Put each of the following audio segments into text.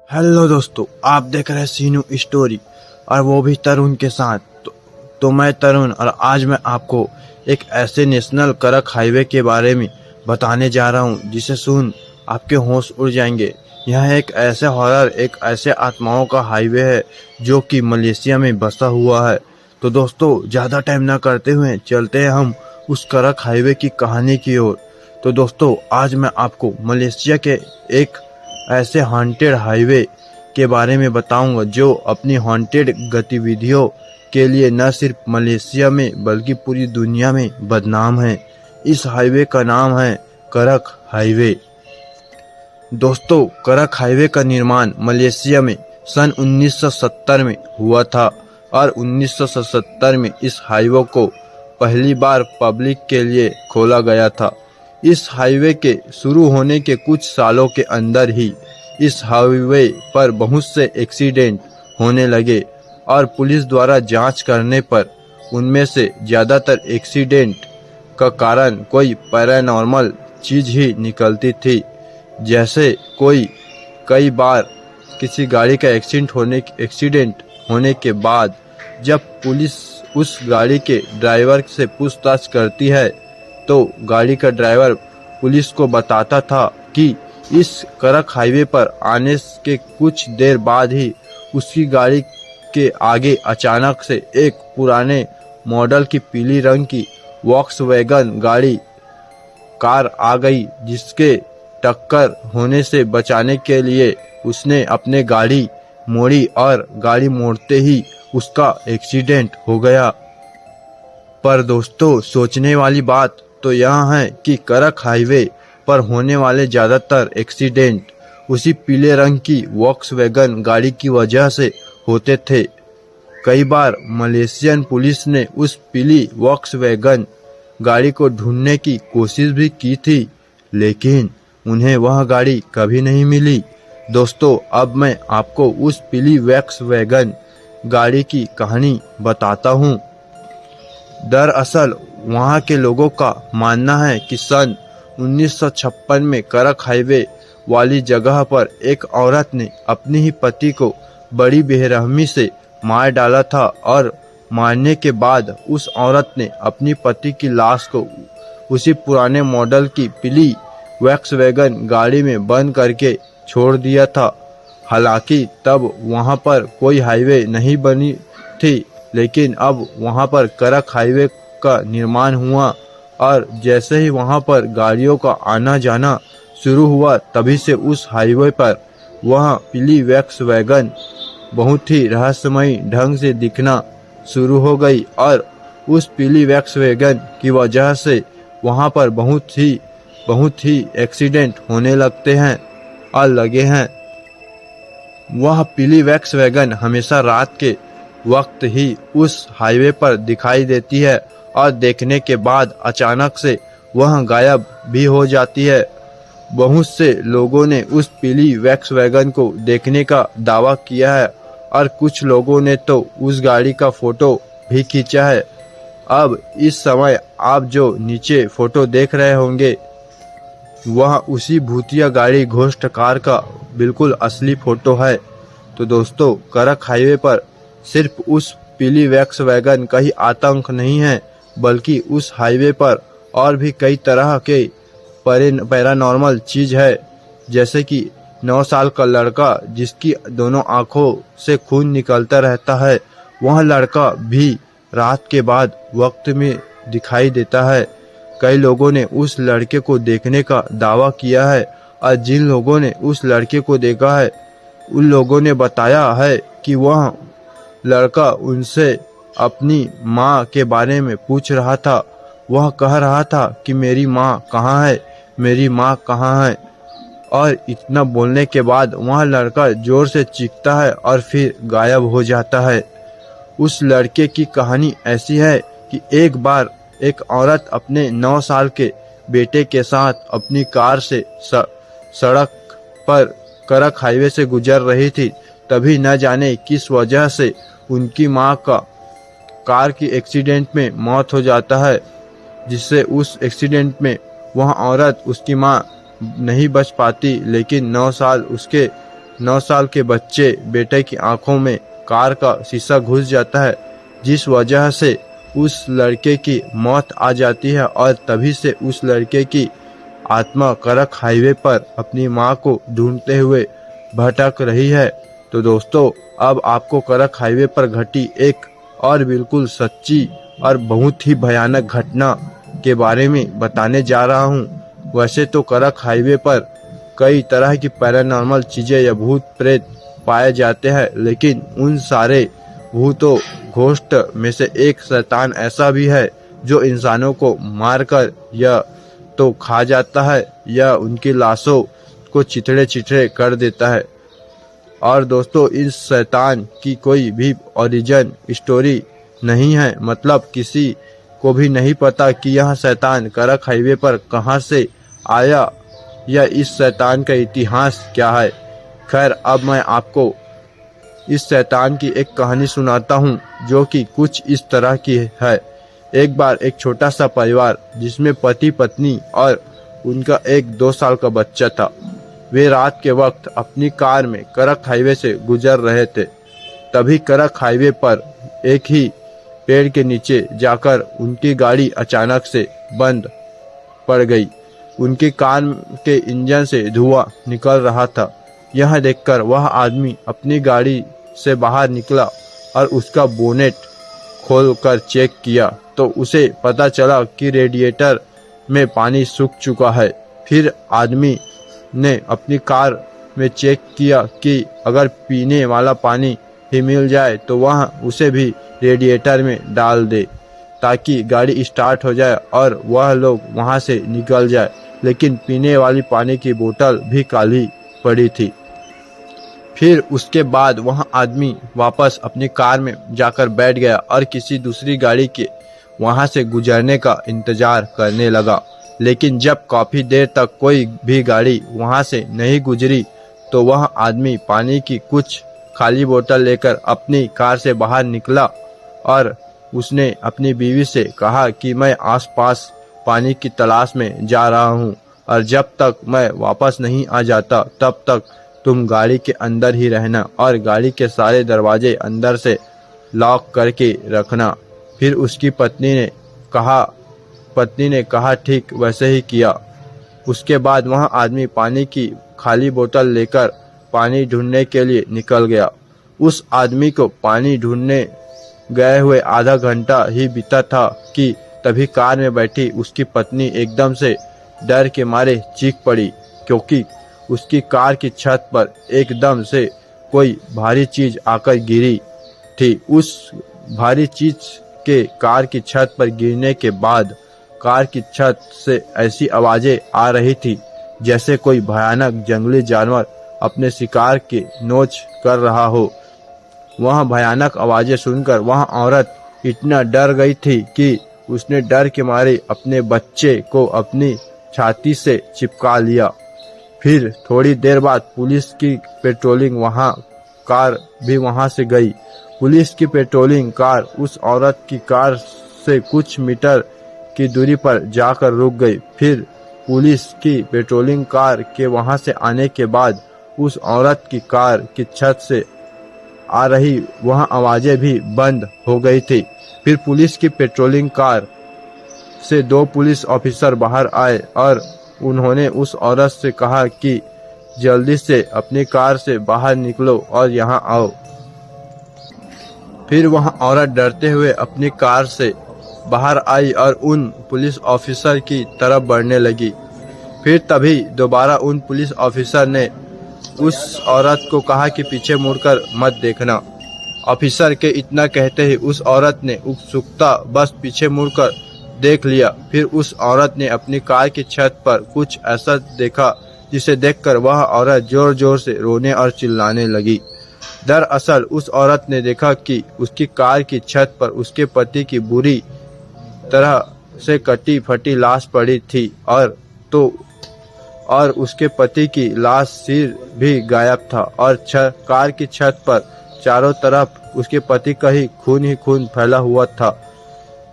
Hello दोस्तों, आप देख रहे हैं सीनू स्टोरी और वो भी तरुण के साथ। तो मैं तरुण और आज मैं आपको एक ऐसे नेशनल करक हाईवे के बारे में बताने जा रहा हूँ जिसे सुन आपके होश उड़ जाएंगे। यह एक ऐसे हॉरर, एक ऐसे आत्माओं का हाईवे है जो कि मलेशिया में बसा हुआ है। तो दोस्तों, ज़्यादा टाइम ना करते हुए चलते हैं हम उस करक हाईवे की कहानी की ओर। तो दोस्तों, आज मैं आपको मलेशिया के एक ऐसे हॉन्टेड हाईवे के बारे में बताऊंगा जो अपनी हॉन्टेड गतिविधियों के लिए न सिर्फ मलेशिया में बल्कि पूरी दुनिया में बदनाम है। इस हाईवे का नाम है करक हाईवे। दोस्तों, करक हाईवे का निर्माण मलेशिया में सन 1970 में हुआ था और 1977 में इस हाईवे को पहली बार पब्लिक के लिए खोला गया था। इस हाईवे के शुरू होने के कुछ सालों के अंदर ही इस हाईवे पर बहुत से एक्सीडेंट होने लगे और पुलिस द्वारा जांच करने पर उनमें से ज़्यादातर एक्सीडेंट का कारण कोई पैरानॉर्मल चीज़ ही निकलती थी। जैसे कई बार किसी गाड़ी का एक्सीडेंट होने के बाद जब पुलिस उस गाड़ी के ड्राइवर से पूछताछ करती है तो गाड़ी का ड्राइवर पुलिस को बताता था कि इस करक हाईवे पर आने के कुछ देर बाद ही उसकी गाड़ी के आगे अचानक से एक पुराने मॉडल की पीली रंग की वॉक्सवैगन कार आ गई, जिसके टक्कर होने से बचाने के लिए उसने अपने गाड़ी मोड़ी और गाड़ी मोड़ते ही उसका एक्सीडेंट हो गया। पर दोस्तों, सोचने वाली बात तो यह है कि करक हाईवे पर होने वाले ज़्यादातर एक्सीडेंट उसी पीले रंग की वॉक्सवैगन गाड़ी की वजह से होते थे। कई बार मलेशियन पुलिस ने उस पीली वॉक्सवैगन गाड़ी को ढूंढने की कोशिश भी की थी, लेकिन उन्हें वह गाड़ी कभी नहीं मिली। दोस्तों, अब मैं आपको उस पीली वॉक्सवैगन गाड़ी की कहानी बताता हूँ। दरअसल वहाँ के लोगों का मानना है कि सन 1956 में करक हाईवे वाली जगह पर एक औरत ने अपने ही पति को बड़ी बेरहमी से मार डाला था और मारने के बाद उस औरत ने अपनी पति की लाश को उसी पुराने मॉडल की पीली वॉक्सवैगन गाड़ी में बंद करके छोड़ दिया था। हालांकि तब वहां पर कोई हाईवे नहीं बनी थी, लेकिन अब वहां पर करक हाईवे का निर्माण हुआ और जैसे ही वहां पर गाड़ियों का आना जाना शुरू हुआ, तभी से उस हाईवे पर वह पीली वॉक्सवैगन बहुत ही रहस्यमयी ढंग से दिखना शुरू हो गई और उस पीली वॉक्सवैगन की वजह से वहां पर बहुत ही एक्सीडेंट होने लगते हैं और लगे हैं। वह पीली वॉक्सवैगन हमेशा रात के वक्त ही उस हाईवे पर दिखाई देती है और देखने के बाद अचानक से वह गायब भी हो जाती है। बहुत से लोगों ने उस पीली वॉक्सवैगन को देखने का दावा किया है और कुछ लोगों ने तो उस गाड़ी का फोटो भी खींचा है। अब इस समय आप जो नीचे फोटो देख रहे होंगे वह उसी भूतिया गाड़ी घोस्ट कार का बिल्कुल असली फोटो है। तो दोस्तों, करक हाईवे पर सिर्फ उस पीली वॉक्सवैगन का ही आतंक नहीं है, बल्कि उस हाईवे पर और भी कई तरह के पैरानॉर्मल चीज है। जैसे कि 9 साल का लड़का जिसकी दोनों आंखों से खून निकलता रहता है, वह लड़का भी रात के बाद वक्त में दिखाई देता है। कई लोगों ने उस लड़के को देखने का दावा किया है और जिन लोगों ने उस लड़के को देखा है उन लोगों ने बताया है कि वह लड़का उनसे अपनी माँ के बारे में पूछ रहा था। वह कह रहा था कि मेरी माँ कहाँ है, मेरी माँ कहाँ है। और इतना बोलने के बाद वह लड़का जोर से चीखता है और फिर गायब हो जाता है। उस लड़के की कहानी ऐसी है कि एक बार एक औरत अपने 9 साल के बेटे के साथ अपनी कार से सड़क पर करक हाईवे से गुजर रही थी। तभी न जाने किस वजह से उनकी माँ का कार की एक्सीडेंट में मौत हो जाता है, जिससे उस एक्सीडेंट में वह औरत, उसकी माँ नहीं बच पाती, लेकिन 9 साल उसके 9 साल के बच्चे बेटे की आंखों में कार का शीशा घुस जाता है, जिस वजह से उस लड़के की मौत आ जाती है और तभी से उस लड़के की आत्मा करक हाईवे पर अपनी मां को ढूंढते हुए भटक रही है। तो दोस्तों, अब आपको करक हाईवे पर घटी एक और बिल्कुल सच्ची और बहुत ही भयानक घटना के बारे में बताने जा रहा हूँ। वैसे तो करक हाईवे पर कई तरह की पैरानॉर्मल चीजें या भूत प्रेत पाए जाते हैं, लेकिन उन सारे भूतों घोस्ट में से एक शैतान ऐसा भी है जो इंसानों को मारकर या तो खा जाता है या उनकी लाशों को चिथड़े चिथड़े कर देता है। और दोस्तों, इस शैतान की कोई भी ओरिजिन स्टोरी नहीं है, मतलब किसी को भी नहीं पता कि यह शैतान करक हाईवे पर कहां से आया या इस शैतान का इतिहास क्या है। खैर, अब मैं आपको इस शैतान की एक कहानी सुनाता हूँ जो कि कुछ इस तरह की है। एक बार एक छोटा सा परिवार जिसमें पति पत्नी और उनका एक 2 साल का बच्चा था, वे रात के वक्त अपनी कार में करक हाईवे से गुजर रहे थे। तभी करक हाईवे पर एक ही पेड़ के नीचे जाकर उनकी गाड़ी अचानक से बंद पड़ गई। उनकी कार के इंजन से धुआं निकल रहा था। यह देखकर वह आदमी अपनी गाड़ी से बाहर निकला और उसका बोनेट खोलकर चेक किया तो उसे पता चला कि रेडिएटर में पानी सूख चुका है। फिर आदमी ने अपनी कार में चेक किया कि अगर पीने वाला पानी ही मिल जाए तो वह उसे भी रेडिएटर में डाल दे ताकि गाड़ी स्टार्ट हो जाए और वह लोग वहां से निकल जाए। लेकिन पीने वाली पानी की बोतल भी खाली पड़ी थी। फिर उसके बाद वह आदमी वापस अपनी कार में जाकर बैठ गया और किसी दूसरी गाड़ी के वहां से गुजरने का इंतजार करने लगा। लेकिन जब काफी देर तक कोई भी गाड़ी वहां से नहीं गुजरी तो वह आदमी पानी की कुछ खाली बोतल लेकर अपनी कार से बाहर निकला और उसने अपनी बीवी से कहा कि मैं आसपास पानी की तलाश में जा रहा हूँ और जब तक मैं वापस नहीं आ जाता तब तक तुम गाड़ी के अंदर ही रहना और गाड़ी के सारे दरवाजे अंदर से लॉक करके रखना। फिर उसकी पत्नी ने कहा ठीक वैसे ही किया। उसके बाद वह आदमी पानी की खाली बोतल लेकर पानी ढूंढने के लिए निकल गया। उस आदमी को पानी ढूंढने गए हुए आधा घंटा ही बीता था कि तभी कार में बैठी उसकी पत्नी एकदम से डर के मारे चीख पड़ी, क्योंकि उसकी कार की छत पर एकदम से कोई भारी चीज आकर गिरी थी। उस भारी चीज के कार की छत पर गिरने के बाद कार की छत से ऐसी आवाजें आ रही थी जैसे कोई भयानक जंगली जानवर अपने शिकार की नोच कर रहा हो। वह भयानक आवाजें सुनकर वह औरत इतना डर गई थी कि उसने डर के मारे अपने बच्चे को अपनी छाती से चिपका लिया। फिर थोड़ी देर बाद पुलिस की पेट्रोलिंग कार भी वहां से गई। पुलिस की पेट्रोलिंग कार उस औरत की कार से कुछ मीटर की दूरी पर जाकर रुक गई। फिर पुलिस की पेट्रोलिंग कार के वहां से आने के बाद उस औरत की कार की छत से आ रही वह आवाजें भी बंद हो गई थी। फिर पुलिस की पेट्रोलिंग कार से 2 पुलिस ऑफिसर बाहर आए और उन्होंने उस औरत से कहा कि जल्दी से अपनी कार से बाहर निकलो और यहाँ आओ। फिर वह औरत डरते हुए अपनी कार से बाहर आई और उन पुलिस ऑफिसर की तरफ बढ़ने लगी। फिर तभी दोबारा उन पुलिस ऑफिसर ने उस औरत को कहा कि पीछे मुड़कर मत देखना। ऑफिसर के इतना कहते ही उस औरत ने उत्सुकता बस पीछे मुड़कर देख लिया। फिर उस औरत ने अपनी कार की छत पर कुछ ऐसा देखा जिसे देखकर वह औरत जोर जोर से रोने और चिल्लाने लगी। दरअसल उस औरत ने देखा कि उसकी कार की छत पर उसके पति की बुरी तरह से कटी फटी लाश पड़ी थी और उसके पति की लाश सिर भी गायब था और कार की छत पर चारों तरफ उसके पति का ही खून फैला हुआ था।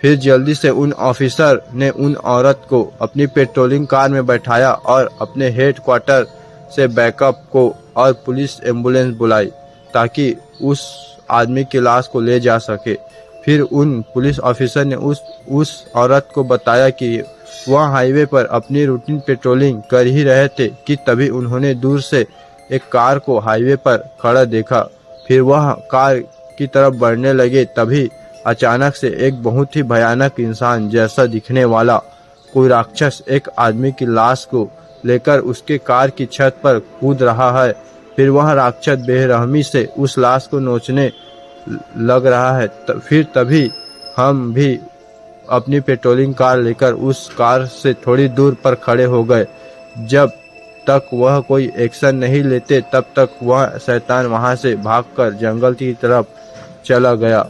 फिर जल्दी से उन ऑफिसर ने उन औरत को अपनी पेट्रोलिंग कार में बैठाया और अपने हेड क्वार्टर से बैकअप को और पुलिस एम्बुलेंस बुलाई ताकि उस आदमी की लाश को ले जा सके। फिर उन पुलिस ऑफिसर ने उस औरत को बताया कि वह हाईवे पर अपनी रूटीन पेट्रोलिंग कर ही रहे थे कि तभी उन्होंने दूर से एक कार को हाईवे पर खड़ा देखा। फिर वह कार की तरफ बढ़ने लगे, तभी अचानक से एक बहुत ही भयानक इंसान जैसा दिखने वाला कोई राक्षस एक आदमी की लाश को लेकर उसके कार की छत पर कूद रहा है। फिर वह राक्षस बेरहमी से उस लाश को नोचने लग रहा है। फिर तभी हम भी अपनी पेट्रोलिंग कार लेकर उस कार से थोड़ी दूर पर खड़े हो गए। जब तक वह कोई एक्शन नहीं लेते तब तक वह शैतान वहां से भागकर जंगल की तरफ चला गया।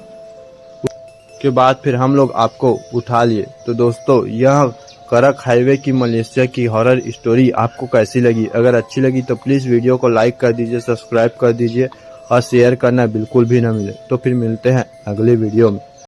के बाद फिर हम लोग आपको उठा लिए। तो दोस्तों, यह करक हाईवे की मलेशिया की हॉरर स्टोरी आपको कैसी लगी? अगर अच्छी लगी तो प्लीज़ वीडियो को लाइक कर दीजिए, सब्सक्राइब कर दीजिए और शेयर करना बिल्कुल भी ना मिले। तो फिर मिलते हैं अगले वीडियो में।